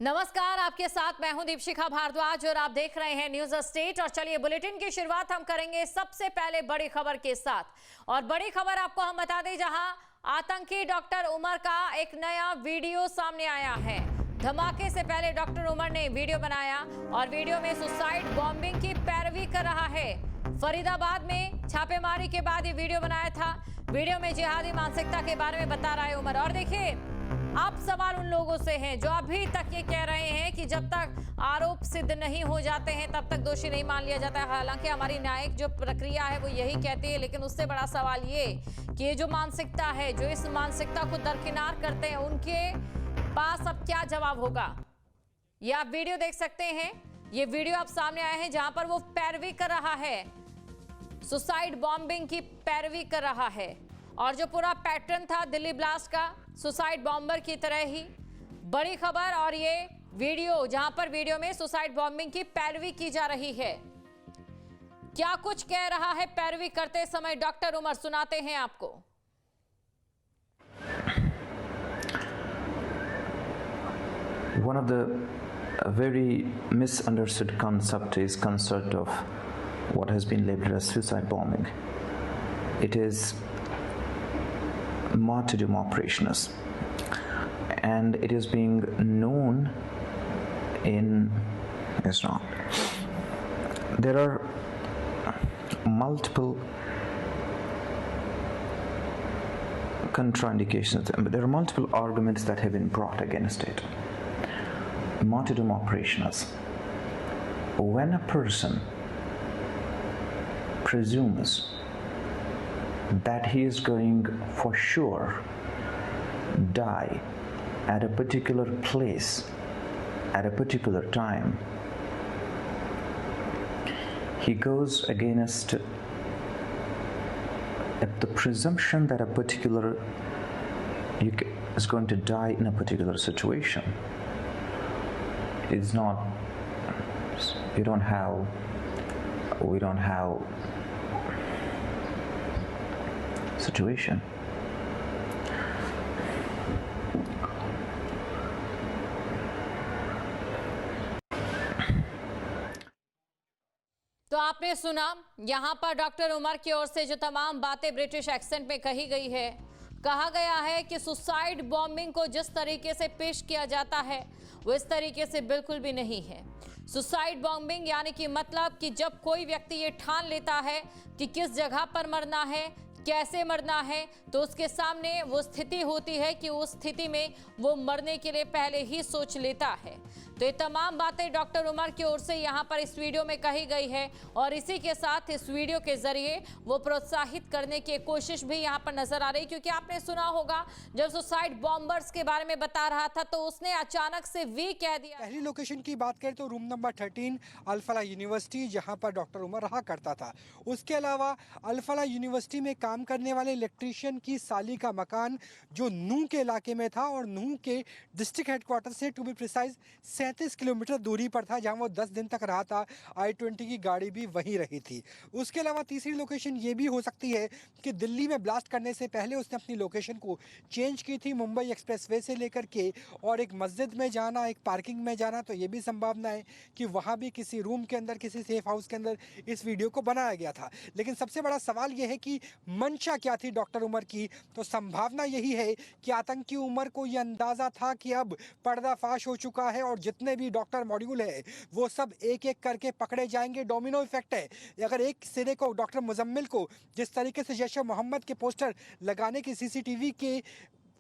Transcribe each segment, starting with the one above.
नमस्कार, आपके साथ मैं हूं दीपशिखा भारद्वाज और आप देख रहे हैं न्यूज स्टेट। और चलिए बुलेटिन की शुरुआत हम करेंगे सबसे पहले बड़ी खबर के साथ। और बड़ी खबर आपको हम बता दें, जहां आतंकी डॉक्टर उमर का एक नया वीडियो सामने आया है। धमाके से पहले डॉक्टर उमर ने वीडियो बनाया और वीडियो में सुसाइड बॉम्बिंग की पैरवी कर रहा है। फरीदाबाद में छापेमारी के बाद ये वीडियो बनाया था। वीडियो में जिहादी मानसिकता के बारे में बता रहा है उमर। और देखिए, अब सवाल उन लोगों से हैं जो अभी तक ये कह रहे हैं कि जब तक आरोप सिद्ध नहीं हो जाते हैं तब तक दोषी नहीं मान लिया जाता है। हालांकि हमारी न्यायिक जो प्रक्रिया है वो यही कहती है, लेकिन उससे बड़ा सवाल ये कि ये जो मानसिकता है, जो इस मानसिकता को दरकिनार करते हैं, उनके पास अब क्या जवाब होगा। ये आप वीडियो देख सकते हैं। ये वीडियो अब सामने आए हैं जहां पर वो पैरवी कर रहा है, सुसाइड बॉम्बिंग की पैरवी कर रहा है। और जो पूरा पैटर्न था दिल्ली ब्लास्ट का, सुसाइड बॉम्बर की तरह ही बड़ी खबर। और ये वीडियो जहां पर वीडियो में सुसाइड बॉम्बिंग की पैरवी की जा रही है। क्या कुछ कह रहा है पैरवी करते समय डॉक्टर उमर, सुनाते हैं आपको। One of the very misunderstood concept is concept of what has been labeled as suicide bombing. It is martyrdom operations, and it is being known in Islam. There are multiple contraindications, there are multiple arguments that have been brought against it. Martyrdom operations: when a person presumes that he is going for sure die at a particular place at a particular time, he goes against the presumption that a particular is going to die in a particular situation. It's not, we don't have situation. तो आपने सुना यहां पर doctor Umar की ओर से जो तमाम बातें ब्रिटिश एक्सेंट में कही गई है। कहा गया है कि सुसाइड बॉम्बिंग को जिस तरीके से पेश किया जाता है वो इस तरीके से बिल्कुल भी नहीं है। सुसाइड बॉम्बिंग यानी कि मतलब कि जब कोई व्यक्ति ये ठान लेता है कि किस जगह पर मरना है, कैसे मरना है, तो उसके सामने वो स्थिति होती है कि उस स्थिति में वो मरने के लिए पहले ही सोच लेता है। तो ये तमाम बातें डॉक्टर उमर की ओर से यहाँ पर इस वीडियो में कही गई है। और इसी के साथ इस वीडियो के जरिए वो प्रोत्साहित करने की कोशिश भी यहाँ पर नजर आ रही, क्योंकि आपने सुना होगा जब सुसाइड बॉम्बर्स के बारे में बता रहा था तो उसने अचानक से वी कह दिया। पहली लोकेशन की बात करें तो रूम नंबर 13 अल-फलाह यूनिवर्सिटी, जहाँ पर डॉक्टर उमर रहा करता था। उसके अलावा अल-फलाह यूनिवर्सिटी में काम करने वाले इलेक्ट्रीशियन की साली का मकान जो नूह के इलाके में था, और नूह के डिस्ट्रिक्ट हेडक्वार्टर से टू बी प्रिसाइज 37 किलोमीटर दूरी पर था, जहां वो 10 दिन तक रहा था। I-20 की गाड़ी भी वहीं रही थी। उसके अलावा तीसरी लोकेशन ये भी हो सकती है कि दिल्ली में ब्लास्ट करने से पहले उसने अपनी लोकेशन को चेंज की थी, मुंबई एक्सप्रेसवे से लेकर के, और एक मस्जिद में जाना, एक पार्किंग में जाना। तो ये भी संभावना है कि वहाँ भी किसी रूम के अंदर, किसी सेफ हाउस के अंदर इस वीडियो को बनाया गया था। लेकिन सबसे बड़ा सवाल यह है कि मंशा क्या थी डॉक्टर उमर की। तो संभावना यही है कि आतंकी उमर को यह अंदाज़ा था कि अब पर्दाफाश हो चुका है और जितने भी डॉक्टर मॉड्यूल है वो सब एक एक करके पकड़े जाएंगे। डोमिनो इफेक्ट है। अगर एक सिरे को डॉक्टर मुजम्मिल को जिस तरीके से जैश मोहम्मद के पोस्टर लगाने की सीसीटीवी के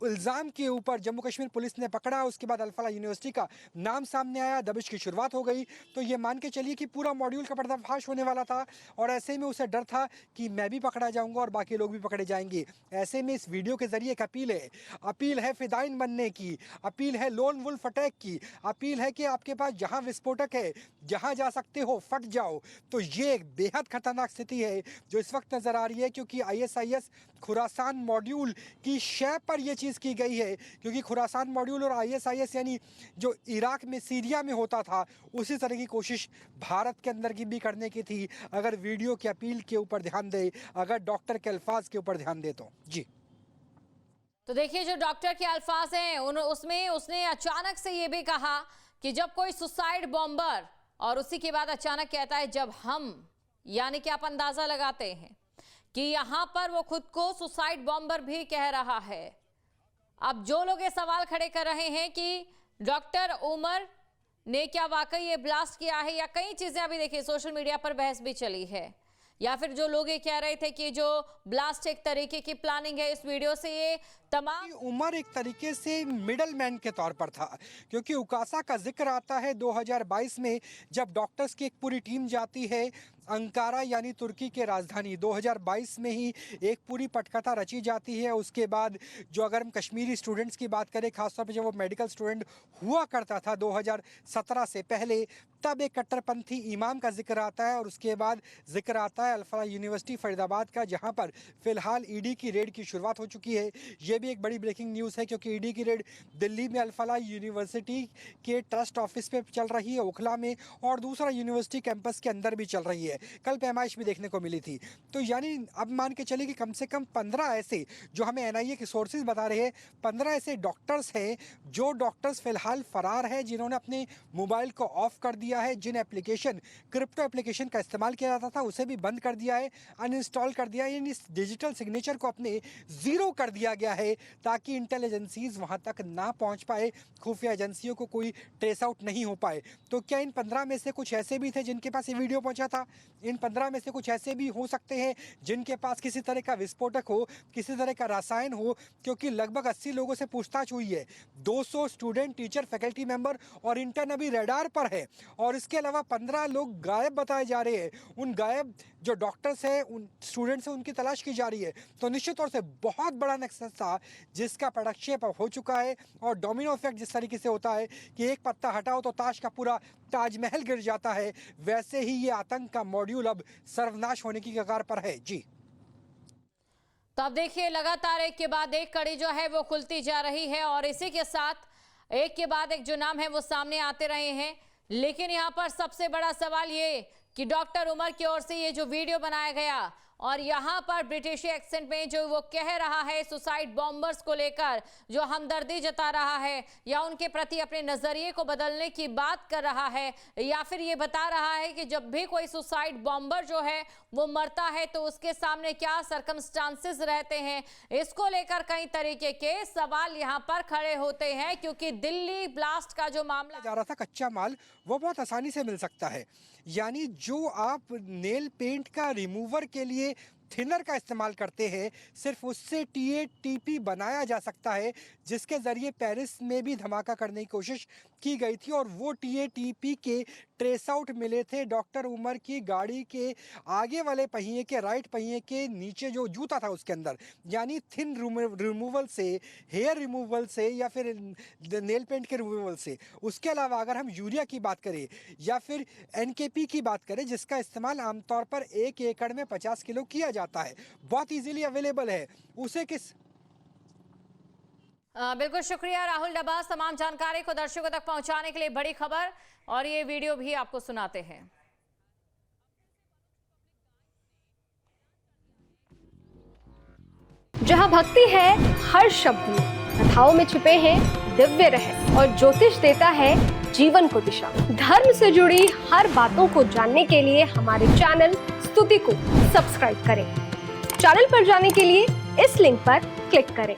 इल्ज़ाम के ऊपर जम्मू कश्मीर पुलिस ने पकड़ा, उसके बाद अल-फलाह यूनिवर्सिटी का नाम सामने आया, दबिश की शुरुआत हो गई। तो ये मान के चलिए कि पूरा मॉड्यूल का पर्दाफाश होने वाला था, और ऐसे में उसे डर था कि मैं भी पकड़ा जाऊंगा और बाकी लोग भी पकड़े जाएंगे। ऐसे में इस वीडियो के जरिए एक अपील है फिदाइन बनने की, अपील है लोन वुल्फ अटैक की, अपील है कि आपके पास जहाँ विस्फोटक है, जहाँ जा सकते हो फट जाओ। तो ये एक बेहद खतरनाक स्थिति है जो इस वक्त नज़र आ रही है, क्योंकि ISIS खुरासान मॉड्यूल की शय पर यह चीज़ की गई है। क्योंकि खुरासान मॉड्यूल और ISIS यानी जो इराक में, सीरिया में होता था, उसी तरह की कोशिश भारत के अंदर की भी करने की थी, अगर वीडियो की अपील के ऊपर ध्यान दे, अगर डॉक्टर के अल्फाज के ऊपर ध्यान दे तो। जी तो देखिए, जो डॉक्टर के अल्फाज हैं उसमें उसने अचानक से ये भी कहा कि जब कोई सुसाइड बॉम्बर और उसी के बाद अचानक कहता है जब हम, यानी कि आप अंदाजा लगाते हैं कि यहां पर वो खुद को सुसाइड बॉम्बर भी कह रहा है। अब जो लोग ये सवाल खड़े कर रहे हैं कि डॉक्टर उमर ने क्या वाकई ये ब्लास्ट किया है, या कई चीजें अभी देखिए सोशल मीडिया पर बहस भी चली है, या फिर जो लोग ये कह रहे थे कि जो ब्लास्ट एक तरीके की प्लानिंग है इस वीडियो से, ये तमाम उमर एक तरीके से मिडल मैन के तौर पर था, क्योंकि उकासा का जिक्र आता है 2022 में जब डॉक्टर्स की एक पूरी टीम जाती है अंकारा यानी तुर्की के राजधानी। 2022 में ही एक पूरी पटकथा रची जाती है। उसके बाद जो अगर हम कश्मीरी स्टूडेंट्स की बात करें, खासतौर पर जब वो मेडिकल स्टूडेंट हुआ करता था 2017 से पहले, तब एक कट्टरपंथी इमाम का जिक्र आता है। और उसके बाद जिक्र आता है अल-फलाह यूनिवर्सिटी फरीदाबाद का, जहां पर फिलहाल ईडी की रेड की शुरुआत हो चुकी है। ये भी एक बड़ी ब्रेकिंग न्यूज़ है, क्योंकि ईडी की रेड दिल्ली में अल-फलाह यूनिवर्सिटी के ट्रस्ट ऑफिस पे चल रही है, ओखला में, और दूसरा यूनिवर्सिटी कैंपस के अंदर भी चल रही है। कल पैमाइश भी देखने को मिली थी। तो यानी अब मान के चलिए कि कम से कम 15 ऐसे, जो हमें एनआईए के सोर्सेज बता रहे हैं, 15 ऐसे डॉक्टर्स हैं जो डॉक्टर्स फिलहाल फरार है, जिन्होंने अपने मोबाइल को ऑफ कर दिया है, जिन एप्लीकेशन क्रिप्टो एप्लीकेशन का इस्तेमाल किया जाता था उसे भी बंद कर दिया है, अनइंस्टॉल कर दिया है। यानी डिजिटल सिग्नेचर को अपने जीरो कर दिया गया है, ताकि इंटेलिजेंसीज वहां तक ना पहुंच पाए, खुफिया एजेंसियों को कोई ट्रेस आउट नहीं हो पाए। तो क्या इन 15 में से कुछ ऐसे भी थे जिनके पास ये वीडियो पहुंचा था? इन 15 में से कुछ ऐसे भी हो सकते हैं जिनके पास किसी तरह का विस्फोटक हो, किसी तरह का रसायन हो, क्योंकि लगभग 80 लोगों से पूछताछ हुई है। 200 स्टूडेंट, टीचर, फैकल्टी मेंबर और इंटर्न अभी रडार पर है, और इसके अलावा 15 लोग गायब बताए जा रहे हैं। उन गायब जो डॉक्टर्स हैं, उन स्टूडेंट्स हैं, उनकी तलाश की जा रही है। तो निश्चित तौर से बहुत बड़ा नेक्सस था जिसका पटाक्षेप अब हो चुका है, और डोमिनो इफेक्ट जिस तरीके से होता है कि एक पत्ता हटाओ तो ताश का पूरा ताजमहल गिर जाता है, वैसे ही ये आतंक का मॉड्यूल अब सर्वनाश होने की कगार पर है। जी, तो अब देखिए लगातार एक के बाद एक कड़ी जो है वो खुलती जा रही है, और इसी के साथ एक के बाद एक जो नाम है वो सामने आते रहे हैं। लेकिन यहाँ पर सबसे बड़ा सवाल ये कि डॉक्टर उमर की ओर से ये जो वीडियो बनाया गया, और यहाँ पर ब्रिटिश एक्सेंट में जो वो कह रहा है सुसाइड बॉम्बर्स को लेकर, जो हमदर्दी जता रहा है, या उनके प्रति अपने नजरिए को बदलने की बात कर रहा है, या फिर ये बता रहा है कि जब भी कोई सुसाइड बॉम्बर जो है वो मरता है तो उसके सामने क्या सर्कमस्टांसेस रहते हैं, इसको लेकर कई तरीके के सवाल यहाँ पर खड़े होते हैं। क्योंकि दिल्ली ब्लास्ट का जो मामला जा रहा था, कच्चा माल वो बहुत आसानी से मिल सकता है। यानी जो आप नेल पेंट का रिमूवर के लिए थिनर का इस्तेमाल करते हैं, सिर्फ उससे TATP बनाया जा सकता है, जिसके ज़रिए पेरिस में भी धमाका करने की कोशिश की गई थी। और वो TATP के ट्रेस आउट मिले थे डॉक्टर उमर की गाड़ी के आगे वाले पहिए के, राइट पहिए के नीचे जो जूता था उसके अंदर। यानी थिन रिमूवल से, हेयर रिमूवल से, या फिर नेल पेंट के रिमूवल से। उसके अलावा अगर हम यूरिया की बात करें या फिर NKP की बात करें, जिसका इस्तेमाल आमतौर पर 1 एकड़ में 50 किलो किया जाता है, बहुत इजीली अवेलेबल है, उसे किस बिल्कुल शुक्रिया राहुल डब्बा तमाम जानकारी को दर्शकों तक पहुंचाने के लिए। बड़ी खबर और ये वीडियो भी आपको सुनाते हैं। जहां भक्ति है हर शब्द में, कथाओं में छुपे हैं दिव्य रहस्य, और ज्योतिष देता है जीवन को दिशा। धर्म से जुड़ी हर बातों को जानने के लिए हमारे चैनल स्तुति को सब्सक्राइब करें। चैनल पर जाने के लिए इस लिंक पर क्लिक करें।